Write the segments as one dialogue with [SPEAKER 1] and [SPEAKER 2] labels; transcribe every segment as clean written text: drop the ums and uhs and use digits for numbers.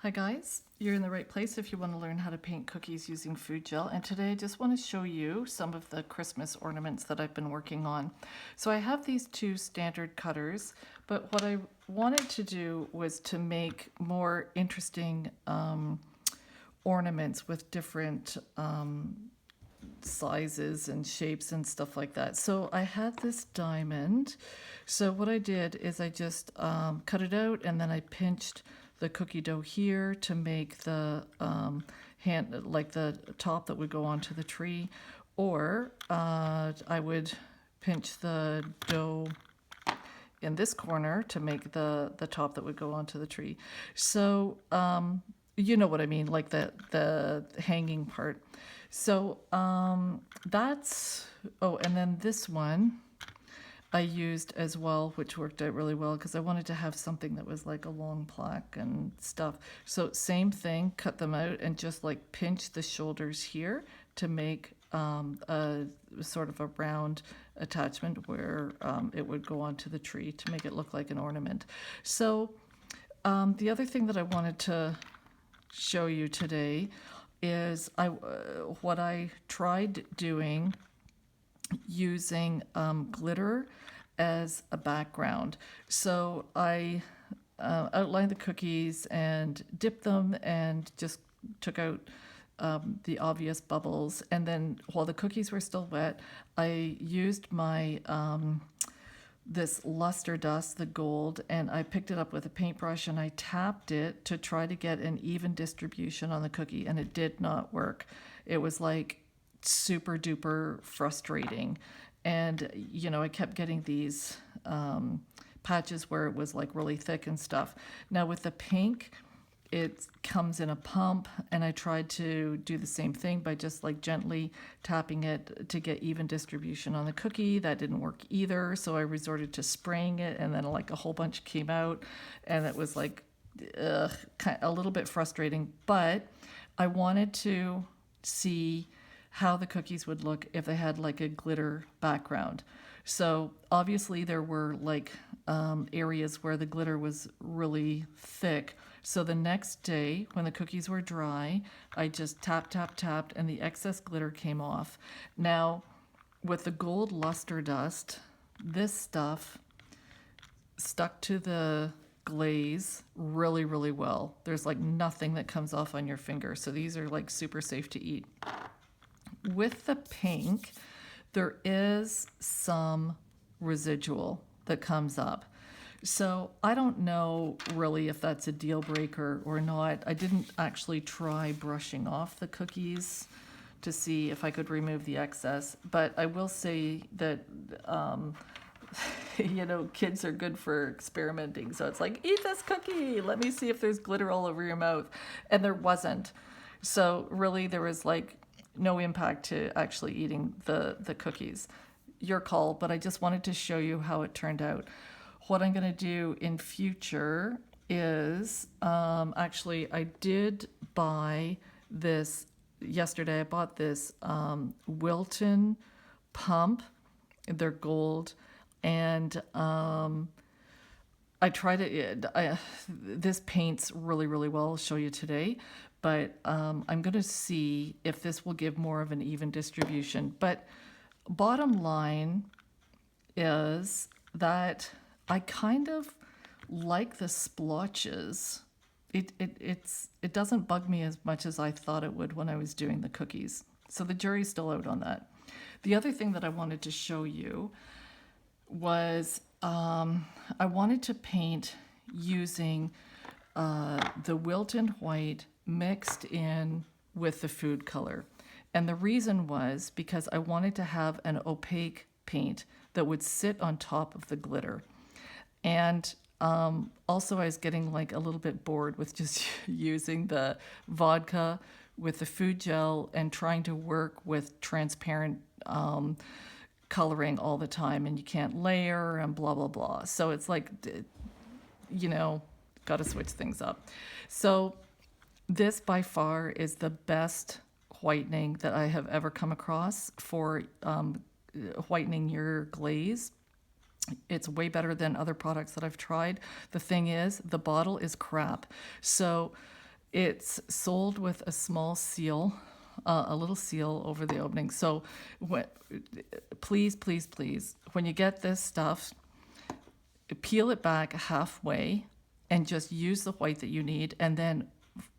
[SPEAKER 1] Hi guys, you're in the right place if you want to learn how to paint cookies using food gel, and today I just want to show you some of the Christmas ornaments that I've been working on. So I have these two standard cutters, but what I wanted to do was to make more interesting ornaments with different sizes and shapes and stuff like that. So I had this diamond. So what I did is I just cut it out and then I pinched the cookie dough here to make the like the top that would go onto the tree, or I would pinch the dough in this corner to make the top that would go onto the tree. So you know what I mean, like the hanging part. So that's, oh, and then this one I used as well, which worked out really well because I wanted to have something that was like a long plaque and stuff. So same thing, cut them out and just like pinch the shoulders here to make a sort of a round attachment where it would go onto the tree to make it look like an ornament. So the other thing that I wanted to show you today is what I tried doing using glitter as a background. So I outlined the cookies and dipped them and just took out the obvious bubbles. And then while the cookies were still wet, I used my this luster dust, the gold, and I picked it up with a paintbrush and I tapped it to try to get an even distribution on the cookie, and it did not work. It was like super duper frustrating. And, you know, I kept getting these patches where it was like really thick and stuff. Now with the pink, it comes in a pump, and I tried to do the same thing by just like gently tapping it to get even distribution on the cookie. That didn't work either, so I resorted to spraying it, and then like a whole bunch came out, and it was like a little bit frustrating. But I wanted to see how the cookies would look if they had like a glitter background. So obviously there were like areas where the glitter was really thick. So the next day when the cookies were dry, I just tapped, and the excess glitter came off. Now with the gold luster dust, this stuff stuck to the glaze really, really well. There's like nothing that comes off on your finger. So these are like super safe to eat. With the pink, there is some residual that comes up. So I don't know really if that's a deal breaker or not. I didn't actually try brushing off the cookies to see if I could remove the excess, but I will say that you know, kids are good for experimenting. So it's like, eat this cookie, let me see if there's glitter all over your mouth. And there wasn't. So really there was like no impact to actually eating the cookies. Your call, but I just wanted to show you how it turned out. What I'm going to do in future is actually I did buy this yesterday. I bought this Wilton pump. They're gold, and I tried it. This paints really, really well. I'll show you today. But I'm going to see if this will give more of an even distribution. But bottom line is that I kind of like the splotches. It doesn't bug me as much as I thought it would when I was doing the cookies. So the jury's still out on that. The other thing that I wanted to show you was I wanted to paint using the Wilton White mixed in with the food color. And the reason was because I wanted to have an opaque paint that would sit on top of the glitter. And also I was getting like a little bit bored with just using the vodka with the food gel and trying to work with transparent coloring all the time, and you can't layer and blah, blah, blah. So it's like, you know, got to switch things up. So this by far is the best whitening that I have ever come across for whitening your glaze. It's way better than other products that I've tried. The thing is, the bottle is crap. So It's sold with a small seal, a little seal over the opening. So when, please, please, please, when you get this stuff, peel it back halfway and just use the white that you need, and then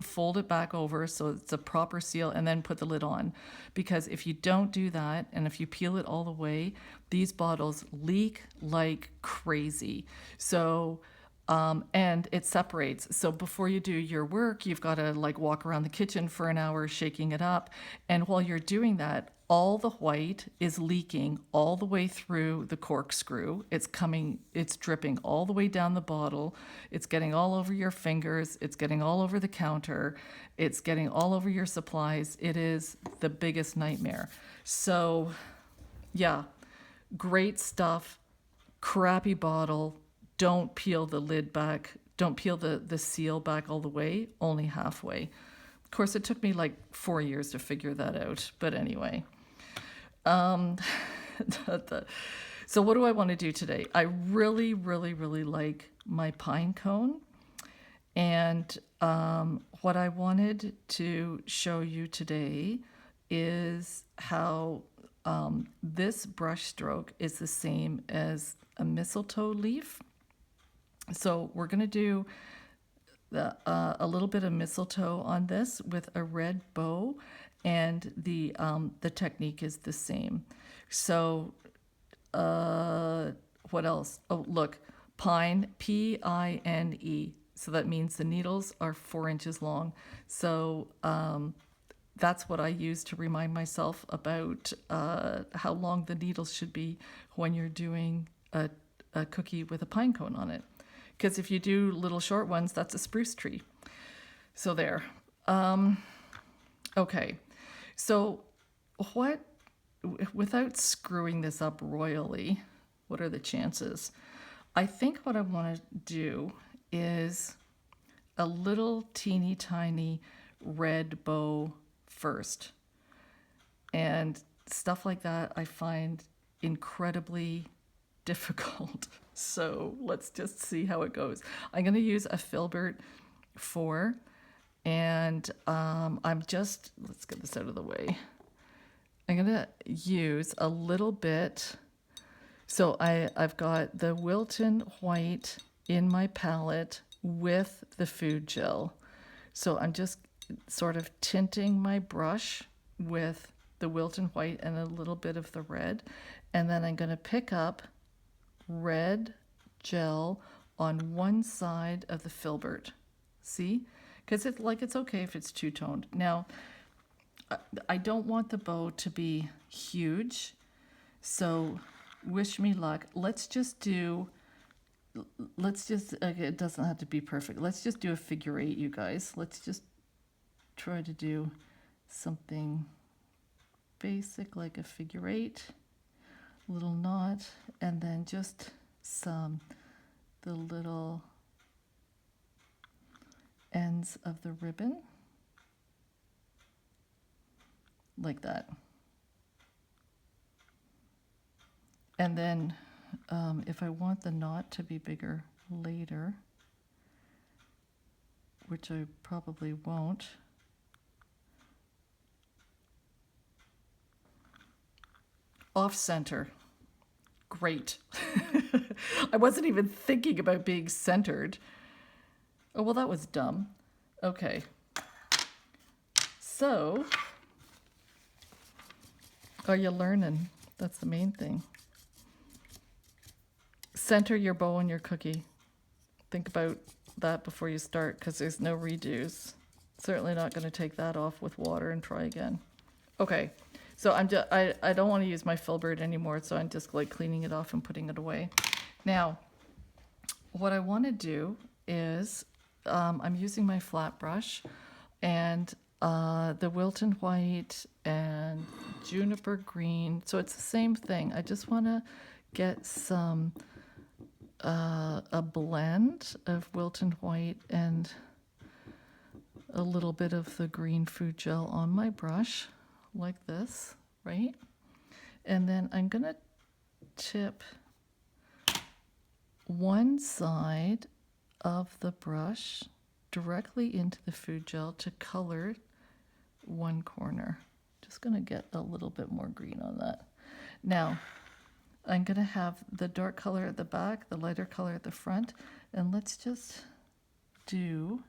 [SPEAKER 1] fold it back over so it's a proper seal, and then put the lid on. Because if you don't do that, and if you peel it all the way, these bottles leak like crazy. So and it separates. So before you do your work, you've got to like walk around the kitchen for an hour shaking it up. And while you're doing that, all the white is leaking all the way through the corkscrew. It's dripping all the way down the bottle. It's getting all over your fingers. It's getting all over the counter. It's getting all over your supplies. It is the biggest nightmare. So, yeah, great stuff. Crappy bottle. Don't peel the lid back. Don't peel the seal back all the way, only halfway. Of course, it took me like 4 years to figure that out. But anyway. So what do I want to do today? I really, really, really like my pine cone. And what I wanted to show you today is how this brush stroke is the same as a mistletoe leaf. So we're going to do a little bit of mistletoe on this with a red bow, and the technique is the same. So what else? Oh, look, pine, P-I-N-E. So that means the needles are 4 inches long. So that's what I use to remind myself about how long the needles should be when you're doing a cookie with a pine cone on it. Because if you do little short ones, that's a spruce tree. So there. Okay. So without screwing this up royally, what are the chances? I think what I want to do is a little teeny tiny red bow first. And stuff like that I find incredibly difficult. So let's just see how it goes. I'm going to use a filbert 4, and let's get this out of the way. I'm going to use a little bit. So I've got the Wilton White in my palette with the food gel. So I'm just sort of tinting my brush with the Wilton White and a little bit of the red. And then I'm going to pick up red gel on one side of the filbert. See? Because it's okay if it's two-toned. Now, I don't want the bow to be huge, so wish me luck. It doesn't have to be perfect. Let's just do a figure 8, you guys. Let's just try to do something basic like a figure 8, little knot, and then just the little ends of the ribbon, like that. And then if I want the knot to be bigger later, which I probably won't, off center. Great. I wasn't even thinking about being centered. Oh, well, that was dumb. Okay. So, are you learning? That's the main thing. Center your bow on your cookie. Think about that before you start, because there's no redos. Certainly not going to take that off with water and try again. Okay. So I don't want to use my filbert anymore, so I'm just like cleaning it off and putting it away. Now, what I want to do is I'm using my flat brush and the Wilton White and Juniper Green. So it's the same thing. I just want to get some a blend of Wilton White and a little bit of the green food gel on my brush, like this, right? And then I'm going to tip one side of the brush directly into the food gel to color one corner. Just going to get a little bit more green on that. Now, I'm going to have the dark color at the back, the lighter color at the front, and let's just do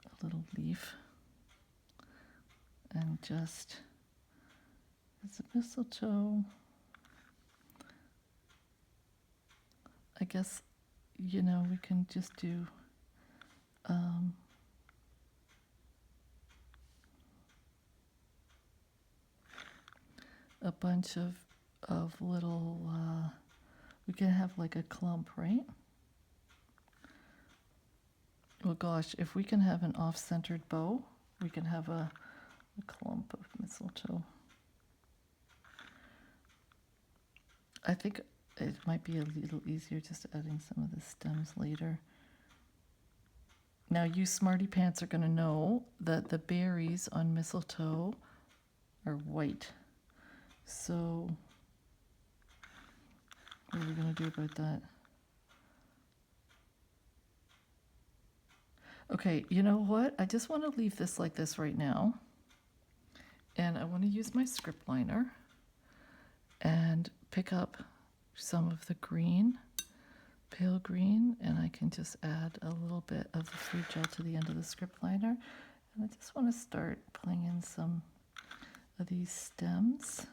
[SPEAKER 1] a little leaf and just, it's a mistletoe. I guess, you know, we can just do a bunch of little, we can have like a clump, right? Well, gosh, if we can have an off-centered bow, we can have a clump of mistletoe. I think it might be a little easier just adding some of the stems later. Now, you smarty pants are going to know that the berries on mistletoe are white. So, what are we going to do about that? Okay, you know what? I just want to leave this like this right now. And I want to use my script liner and pick up some of the green, pale green, and I can just add a little bit of the food gel to the end of the script liner. And I just want to start pulling in some of these stems.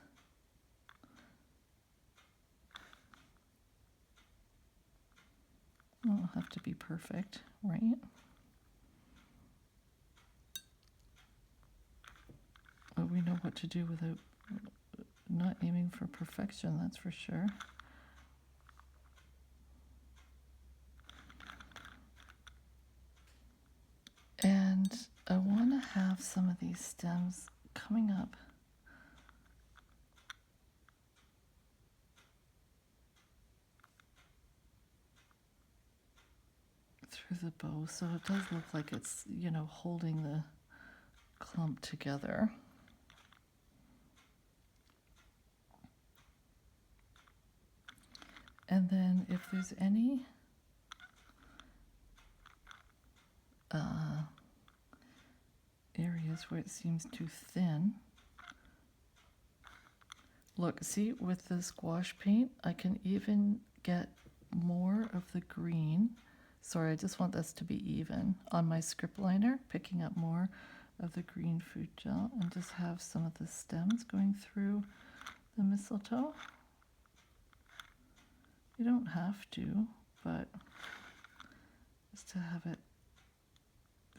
[SPEAKER 1] It won't have to be perfect, right? But we know what to do without not aiming for perfection, that's for sure. And I want to have some of these stems coming up through the bow, so it does look like it's, you know, holding the clump together. And then if there's any areas where it seems too thin, look, see, with this gouache paint, I can even get more of the green. Sorry, I just want this to be even on my script liner, picking up more of the green food gel and just have some of the stems going through the mistletoe. You don't have to, but just to have it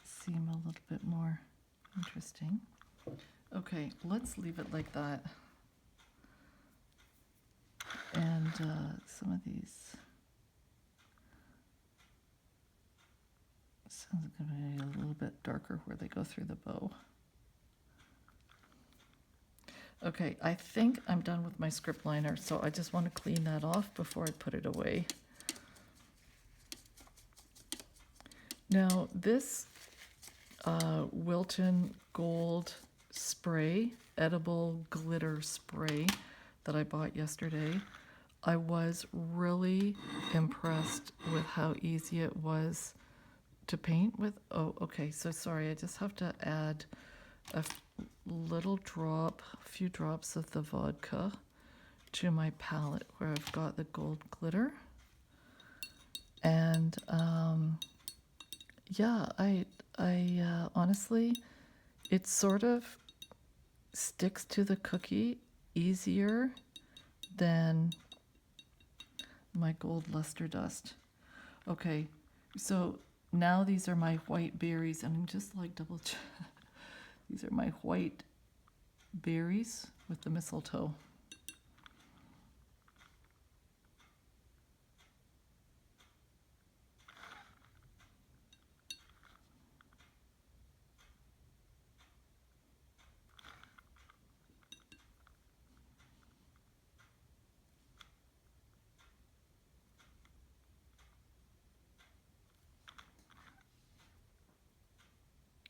[SPEAKER 1] seem a little bit more interesting. Okay, let's leave it like that. And some of these sounds going to be a little bit darker where they go through the bow. Okay, I think I'm done with my script liner, so I just want to clean that off before I put it away. Now, this Wilton Gold spray, edible glitter spray that I bought yesterday, I was really impressed with how easy it was to paint with. Oh, okay, so sorry, I just have to add a little drop, a few drops of the vodka to my palette where I've got the gold glitter. And yeah, I honestly, it sort of sticks to the cookie easier than my gold luster dust. Okay, so now these are my white berries, and I'm just like double check. These are my white berries with the mistletoe.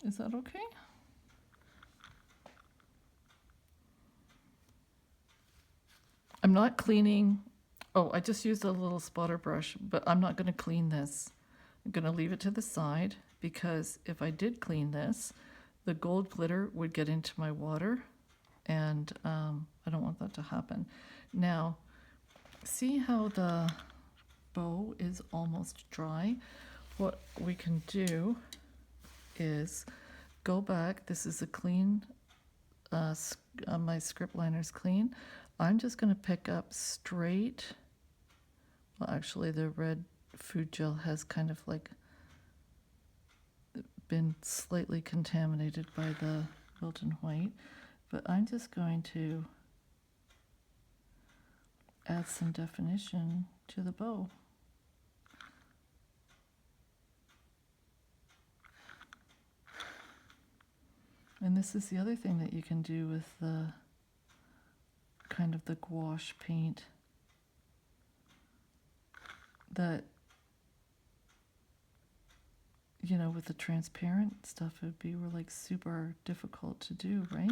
[SPEAKER 1] Is that okay? I'm not cleaning. Oh, I just used a little spotter brush, but I'm not going to clean this I'm going to leave it to the side because if I did clean this, the gold glitter would get into my water, and I don't want that to happen. Now, see how the bow is almost dry? What we can do is go back. This is a clean, my script liner's clean. I'm just going to pick up straight. Well, actually, the red food gel has kind of like been slightly contaminated by the Wilton White, but I'm just going to add some definition to the bow. And this is the other thing that you can do with the kind of the gouache paint, that, you know, with the transparent stuff, it would be like super difficult to do, right?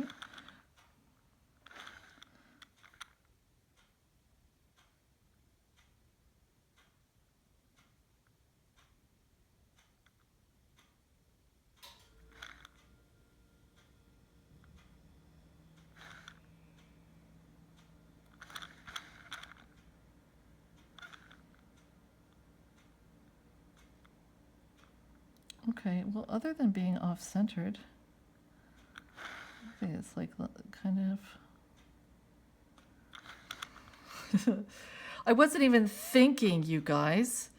[SPEAKER 1] Okay, well, other than being off-centered, I think it's like kind of... I wasn't even thinking, you guys.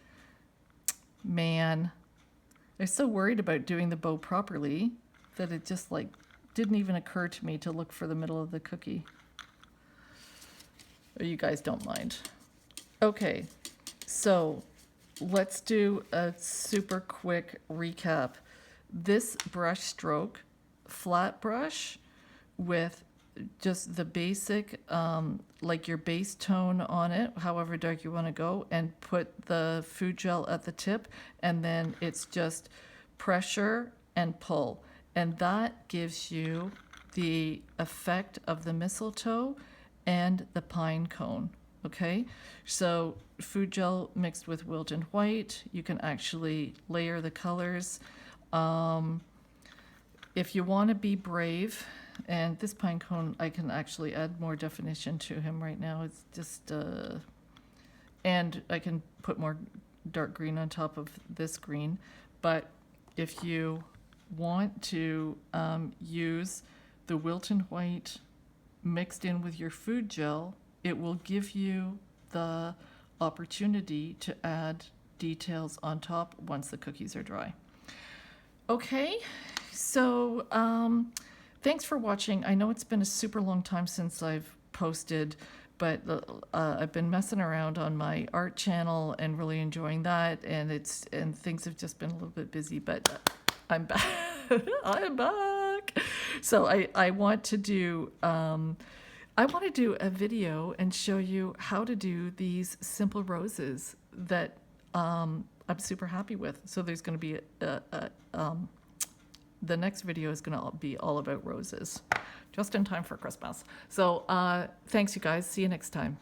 [SPEAKER 1] Man, I'm so worried about doing the bow properly that it just like didn't even occur to me to look for the middle of the cookie. Or you guys don't mind. Okay, so let's do a super quick recap. This brush stroke, flat brush with just the basic, like your base tone on it, however dark you want to go, and put the food gel at the tip, and then it's just pressure and pull. And that gives you the effect of the mistletoe and the pine cone. Okay, so food gel mixed with Wilton White, you can actually layer the colors. If you want to be brave, and this pine cone, I can actually add more definition to him right now. It's just, and I can put more dark green on top of this green. But if you want to use the Wilton White mixed in with your food gel, it will give you the opportunity to add details on top once the cookies are dry. Okay, so thanks for watching. I know it's been a super long time since I've posted, but I've been messing around on my art channel and really enjoying that, and things have just been a little bit busy, but I'm back. I'm back. So I want to do a video and show you how to do these simple roses that I'm super happy with. So there's going to be the next video is going to be all about roses, just in time for Christmas. So thanks, you guys. See you next time.